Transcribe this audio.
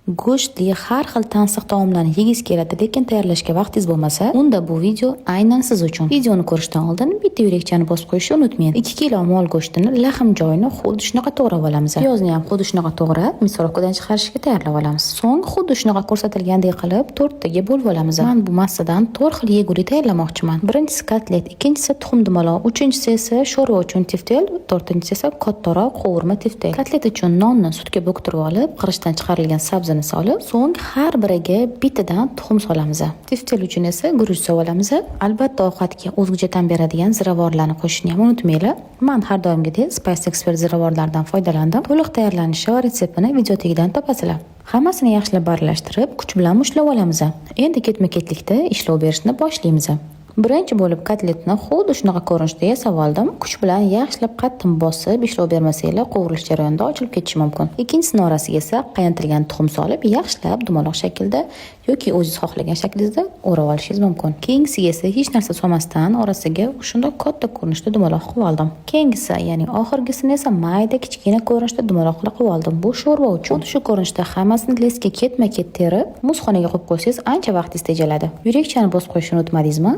go'shtli har xil tansiq taomlarni yegiz keladi, lekin tayyorlashga vaqtingiz bo'lmasa, unda bu video aynan siz uchun. Videoni ko'rishdan oldin bitta yo'lakchani bosib qo'yishni unutmang. 2 kilo mol go'shtini lahm joyini xuddi shunaqa to'g'rab olamiz. Piyozni ham xuddi shunaqa to'g'rab, misolkadan chiqarishga tayyorlab olamiz. So'ng xuddi shunaqa ko'rsatilgandek qilib to'rttaga bo'lib olamiz. Men bu massadan 4 xil yeguri tayyorlamoqchiman. Birinchisi kotlet, ikkinchisi tuxum dumaloq, uchinchisi esa sho'rva uchun tiftel, to'rtinchisi esa kattaroq qovurma tiftel. Kotlet uchun nonni sutga bo'ktirib olib, qirishdan chiqarilgan sabzini solib, so'ng har biriga bittadan tuxum solamiz. Tiftel uchun esa guruch solamiz. Albatta ovqatga o'zgacha ta'm beradigan ziravorlarni qo'shishni ham unutmanglar. Men har doimgidek Spice Expert ziravorlaridan foydalandim. To'liq tayyorlanishi va retseptini video tagidan topasizlar. Hammasini yaxshilab aralashtirib, kuch bilan mushlab olamiz. Endi ketma-ketlikda ishlov berishni boshlaymiz. Birinchi bo'lib kotletni xuddi shunaqa ko'rinishda yasab oldim. Kuch bilan yaxshilab qattiq bosib ishlov bermasanglar, qo'vrilish jarayonida ochilib ketishi mumkin. Ikkinchisining orasiga esa qayntilgan tuxum solib, yaxshilab dumaloq shaklda yoki o'zingiz xohlagan shaklingizda o'rab olishingiz mumkin. Keyingisiga esa hech narsa solmasdan orasiga shunday katta ko'rinishda dumaloq qilib oldim. Keyingisi, ya'ni oxirgisini esa mayda kichkina ko'rinishda dumaloq qilib oldim. Bu sho'rva uchun. Shu ko'rinishda hammasini lesga ketma-ket terib, muzxonaga qo'yib qo'ysangiz ancha vaqtingiz tejaladi. Yo'lakchani bosib qo'yishni unutmadingizmi?